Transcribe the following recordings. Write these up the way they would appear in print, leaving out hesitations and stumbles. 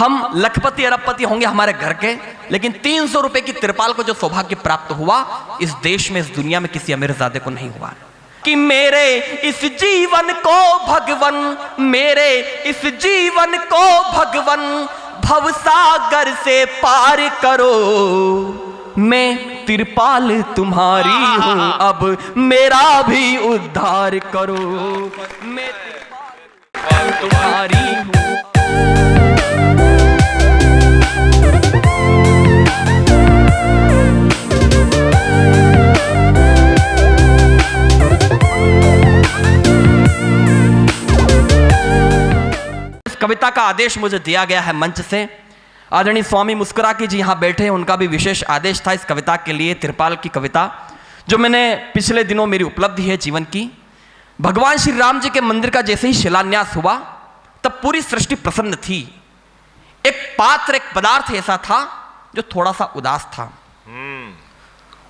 हम लखपति अरबपति होंगे हमारे घर के, लेकिन 300 रुपए की तिरपाल को जो सौभाग्य प्राप्त हुआ इस देश में, इस दुनिया में किसी अमीरजादे को नहीं हुआ। कि मेरे इस जीवन को भगवन, मेरे इस जीवन को भगवन भवसागर से पार करो। मैं तिरपाल तुम्हारी हूं, अब मेरा भी उद्धार करो। मैं तिरपाल तुम्हारी हूं। कविता का आदेश मुझे दिया गया है मंच से। आदरणीय स्वामी मुस्कुरा की जी यहाँ बैठे हैं, उनका भी विशेष आदेश था इस कविता के लिए। तिरपाल की कविता जो मैंने पिछले दिनों, मेरी उपलब्धि है जीवन की। भगवान श्री राम जी के मंदिर का जैसे ही शिलान्यास हुआ तब पूरी सृष्टि प्रसन्न थी। एक पात्र, एक पदार्थ ऐसा था जो थोड़ा सा उदास था,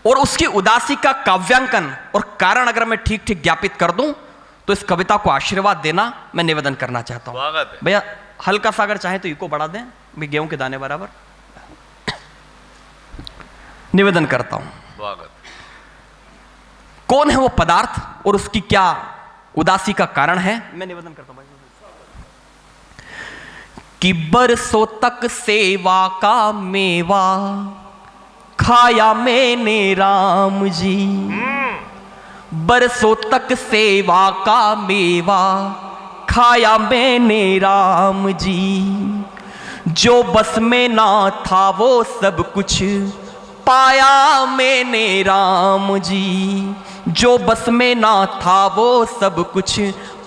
और उसकी उदासी का काव्यांकन और कारण अगर मैं ठीक ठीक ज्ञापित कर दूं तो इस कविता को आशीर्वाद देना मैं निवेदन करना चाहता हूं। भैया हल्का सा अगर चाहे तो इको बढ़ा दें, भी गेहूं के दाने बराबर निवेदन करता हूं। कौन है वो पदार्थ और उसकी क्या उदासी का कारण है, मैं निवेदन करता हूं। कि बरसों तक सेवा का मेवा खाया मैंने राम जी, बरसों तक सेवा का मेवा खाया मैंने राम जी। जो बस में ना था वो सब कुछ पाया मैंने राम जी। जो बस में ना था वो सब कुछ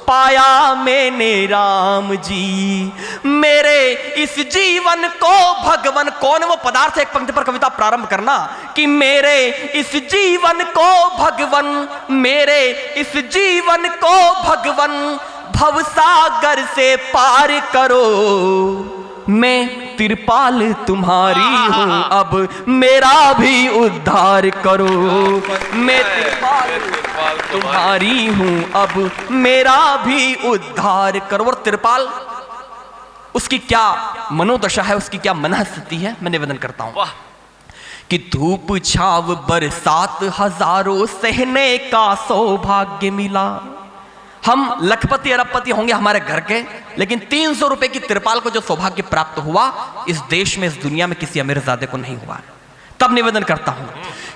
पाया मैंने राम जी। मेरे इस जीवन को भगवन, कौन वो पदार्थ है, एक पंक्ति पर कविता प्रारंभ करना। कि मेरे इस जीवन को भगवन, मेरे इस जीवन को भगवन भवसागर से पार करो। मैं तिरपाल तुम्हारी हूं, अब मेरा भी उद्धार करो। मैं तिरपाल तुम्हारी हूं, अब मेरा भी उद्धार करो। और तिरपाल, उसकी क्या मनोदशा है, उसकी क्या मनःस्थिति है, मैं निवेदन करता हूं। कि धूप छाव बरसात हजारों सहने का सौभाग्य मिला। हम लखपति अरबपति होंगे हमारे घर के, लेकिन 300 रुपए की तिरपाल को जो सौभाग्य प्राप्त हुआ इस देश में, इस दुनिया में किसी अमीरजादे को नहीं हुआ। तब निवेदन करता हूं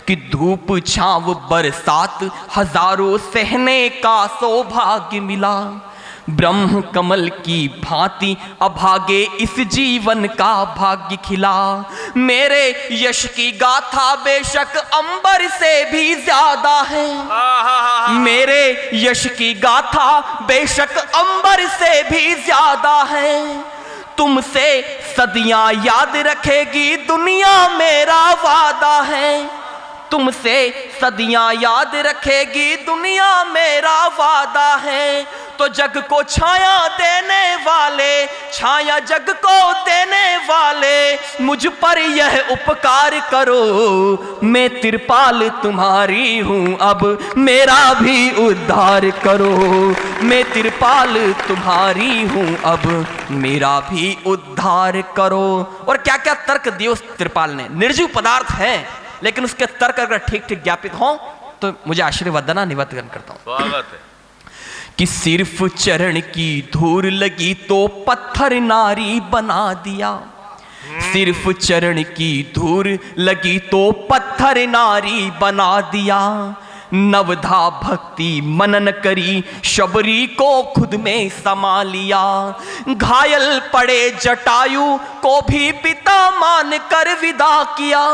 कि धूप छाव बरसात हजारों सहने का सौभाग्य मिला। ब्रह्म कमल की भांति अभागे इस जीवन का भाग्य खिला। मेरे यश की गाथा बेशक अंबर से भी ज्यादा है। मेरे यश की गाथा बेशक अंबर से भी ज्यादा है। तुमसे सदियां याद रखेगी दुनिया मेरा वादा है। तुमसे सदियां याद रखेगी दुनिया मेरा वादा है। तो जग को छाया देने वाले, छाया जग को देने वाले मुझ पर यह उपकार करो। मैं तिरपाल तुम्हारी हूं, अब मेरा भी उद्धार करो। मैं तिरपाल तुम्हारी हूं, अब मेरा भी उद्धार करो। और क्या क्या तर्क दिए उस तिरपाल ने। निर्जीव पदार्थ है लेकिन उसके तर्क अगर ठीक ठीक ज्ञापित हो तो मुझे आशीर्वाद देना निवेदन करता हूं। स्वागत है। कि सिर्फ चरण की धूल लगी तो पत्थर नारी बना दिया। सिर्फ चरण की धूल लगी तो पत्थर नारी बना दिया। नवधा भक्ति मनन करी शबरी को खुद में समा लिया। घायल पड़े जटायु को भी पिता मान कर विदा किया।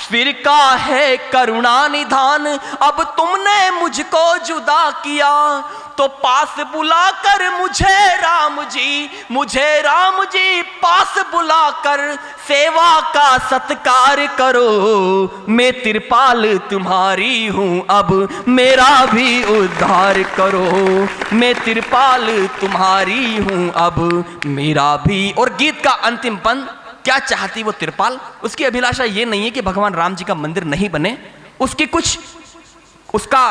फिर का है करुणा निधान, अब तुमने मुझको जुदा किया। तो पास बुलाकर मुझे राम जी, मुझे राम जी पास बुलाकर सेवा का सत्कार करो। मैं तिरपाल तुम्हारी हूं, अब मेरा भी उद्धार करो। मैं तिरपाल तुम्हारी हूं, अब मेरा भी। और गीत का अंतिम पंद, क्या चाहती वो तिरपाल। उसकी अभिलाषा ये नहीं है कि भगवान राम जी का मंदिर नहीं बने, उसकी कुछ, उसका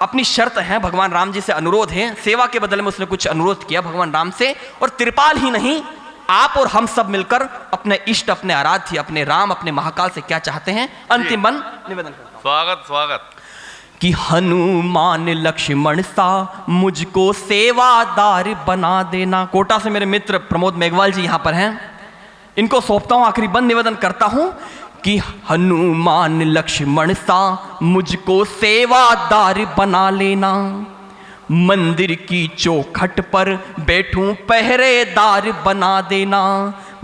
अपनी शर्त है, भगवान राम जी से अनुरोध है। सेवा के बदले में उसने कुछ अनुरोध किया भगवान राम से। और तिरपाल ही नहीं, आप और हम सब मिलकर अपने इष्ट, अपने आराध्य, अपने राम, अपने महाकाल से क्या चाहते हैं, अंतिम बन निवेदन करता हूं। स्वागत स्वागत। कि हनुमान लक्ष्मण सा मुझको सेवादार बना देना। कोटा से मेरे मित्र प्रमोद मेघवाल जी यहां पर हैं, इनको सौंपता हूं, आखिरी बंद निवेदन करता हूं कि हनुमान लक्ष्मण सा मुझको सेवादार बना लेना, मंदिर की चौखट पर बैठूं पहरेदार बना देना,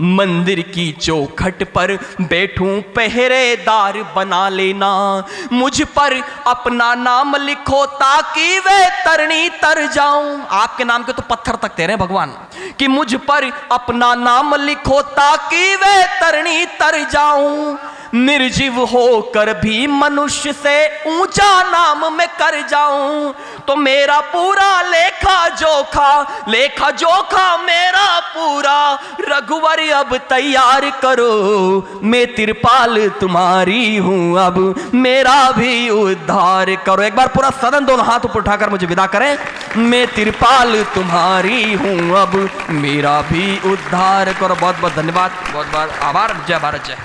मंदिर की चौखट पर बैठूं पहरेदार बना लेना, मुझ पर अपना नाम लिखो ताकि वे तरनी तर जाऊं। आपके नाम के तो पत्थर तक तेरे भगवान, कि मुझ पर अपना नाम लिखो ताकि वे तरनी तर जाऊं, निर्जीव होकर भी मनुष्य से ऊंचा नाम में कर जाऊं, तो मेरा पूरा लेखा जोखा मेरा पूरा रघुवर अब तैयार करो, मैं तिरपाल तुम्हारी हूं अब मेरा भी उद्धार करो। एक बार पूरा सदन दोनों हाथ ऊपर उठाकर मुझे विदा करें, मैं तिरपाल तुम्हारी हूं अब मेरा भी उद्धार करो। बहुत बहुत धन्यवाद, बहुत बहुत आभार। जय भारत जय।